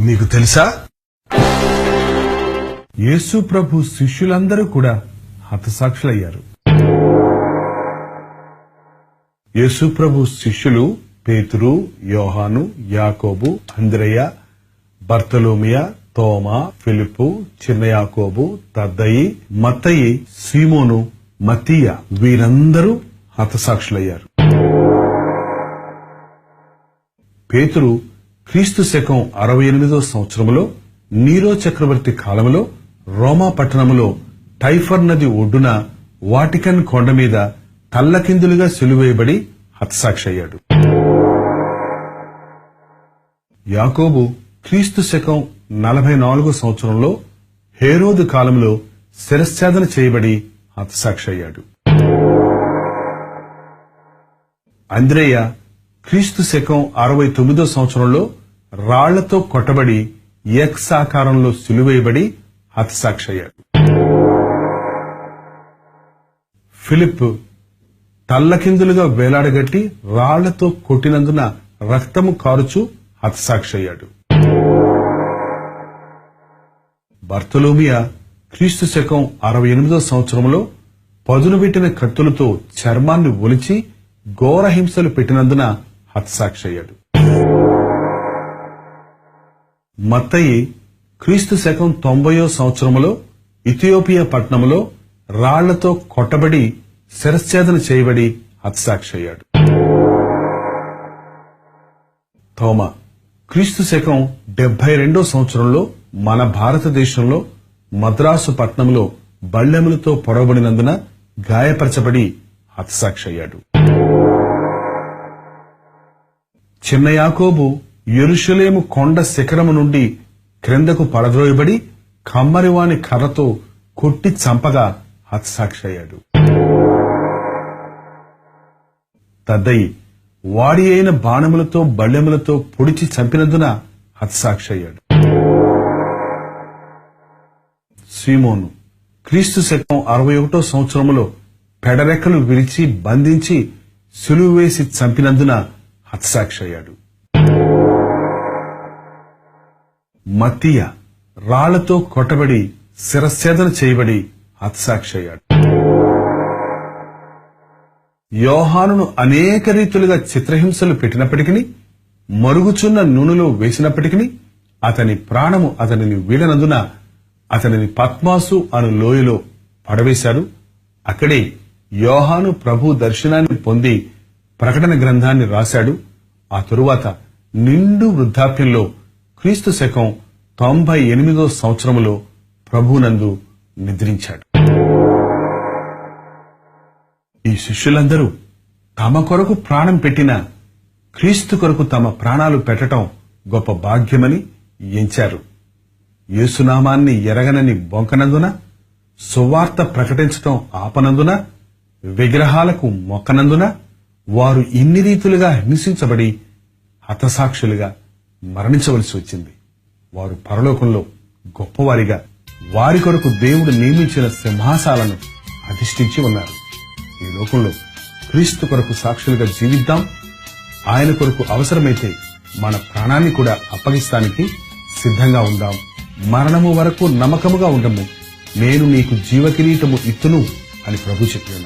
నీకు తెలుసా, యేసు ప్రభు శిష్యులందరూ కూడా హతసాక్షులయ్యారు. యేసు ప్రభు శిష్యులు పేతురు, యోహాను, యాకోబు, అంద్రెయ, బర్తలోమియ, తోమా, ఫిలిప్పు, చిన్న యాకోబు, తద్దయి, మత్తయి, సీమోను, మత్తీయ వీరందరూ హతసాక్షులయ్యారు. పేతురు క్రీస్తు శకం 68వ సంవత్సరములో నీరో చక్రవర్తి కాలంలో రోమా పట్టణములో టైఫర్ నది ఒడ్డున వాటికన్ కొండ మీద తల్లకిందులుగా సిలువేయబడి హతసాక్షి అయ్యాడు. యాకోబు క్రీస్తు శకం 44వ సంవత్సరంలో హేరోదు కాలంలో శిరశ్ఛేదన చేయబడి హతసాక్షి అయ్యాడు. అంద్రేయ క్రీస్తు శకం 69వ సంవత్సరంలో రాళ్లతో కొట్టబడి ఎక్స్ ఆకారంలో సిలువేయబడి హతసాక్షి అయ్యాడు. ఫిలిప్ తల్లకిందులుగా వేలాడగట్టి రాళ్లతో కొట్టినందున రక్తము కారుచు హతసాక్షి అయ్యాడు. బర్తలోమియా క్రీస్తు శకం 68వ సంవత్సరంలో పదును పెట్టిన కత్తులతో చర్మాన్ని ఒలిచి ఘోర హింసలు పెట్టినందున హతసాక్షి అయ్యాడు. మత్తయి క్రీస్తు శకం 90వ సంవత్సరంలో ఇథియోపియా పట్టణంలో రాళ్లతో కొట్టబడి శిరశ్ఛేదన చేయబడి హతసాక్షి అయ్యాడు. తోమా క్రీస్తు శకం 72వ సంవత్సరంలో మన భారతదేశంలో మద్రాసు పట్టణంలో బళ్ళెములతో పొడవబడినందున గాయపరచబడి హతసాక్షి అయ్యాడు. చిన్న యాకోబు యెరూషలేము కొండ శిఖరము నుండి క్రిందకు పడద్రోయబడి కమ్మరివాని కర్రతో కొట్టి చంపగా హతసాక్షి అయ్యాడు. తద్దయి వాడి అయిన బాణములతో బళ్ళెములతో పొడిచి చంపినందున హతసాక్షి అయ్యాడు. సీమోను క్రీస్తు శకం 61వ సంవత్సరములో పెడరెక్కలు విరిచి బంధించి సిలువ వేసి చంపినందున హతసాక్షి అయ్యాడు. మత్తీయ రాళ్లతో కొట్టబడి శిరశ్ఛేదన చేయబడి హతసాక్షి అయ్యాడు. యోహానును అనేక రీతులుగా చిత్రహింసలు పెట్టినప్పటికీ, మరుగుచున్న నూనెలో వేసినప్పటికీ అతని ప్రాణము అతనిని వీడనందున అతనిని పద్మాసు అను లోయలో పడవేశారు. అక్కడే యోహాను ప్రభు దర్శనాన్ని పొంది ప్రకటన గ్రంథాన్ని రాశాడు. ఆ తరువాత నిండు వృద్ధాప్యంలో క్రీస్తు శకం 98వ సంవత్సరములో ప్రభునందు నిద్రించాడు. ఈ శిష్యులందరూ తమ కొరకు ప్రాణం పెట్టిన క్రీస్తు కొరకు తమ ప్రాణాలు పెట్టడం గొప్ప భాగ్యమని ఎంచారు. యేసునామాన్ని ఎరగనని బొంకనందున, సువార్త ప్రకటించటం ఆపనందున, విగ్రహాలకు మొక్కనందున వారు ఇన్ని రీతులుగా హింసించబడి హతసాక్షులుగా మరణించవలసి వచ్చింది. వారు పరలోకంలో గొప్పవారిగా వారి కొరకు దేవుడు నియమించిన సింహాసాలను అధిష్ఠించి ఉన్నారు. ఈ లోకంలో క్రీస్తు కొరకు సాక్షులుగా జీవిద్దాం. ఆయన కొరకు అవసరమైతే మన ప్రాణాన్ని కూడా అప్పగిస్తానికి సిద్ధంగా ఉందాం. మరణము వరకు నమ్మకముగా ఉండము. నేను నీకు జీవకిరీటము ఇత్తును అని ప్రభు చెప్పి ఉన్నాడు.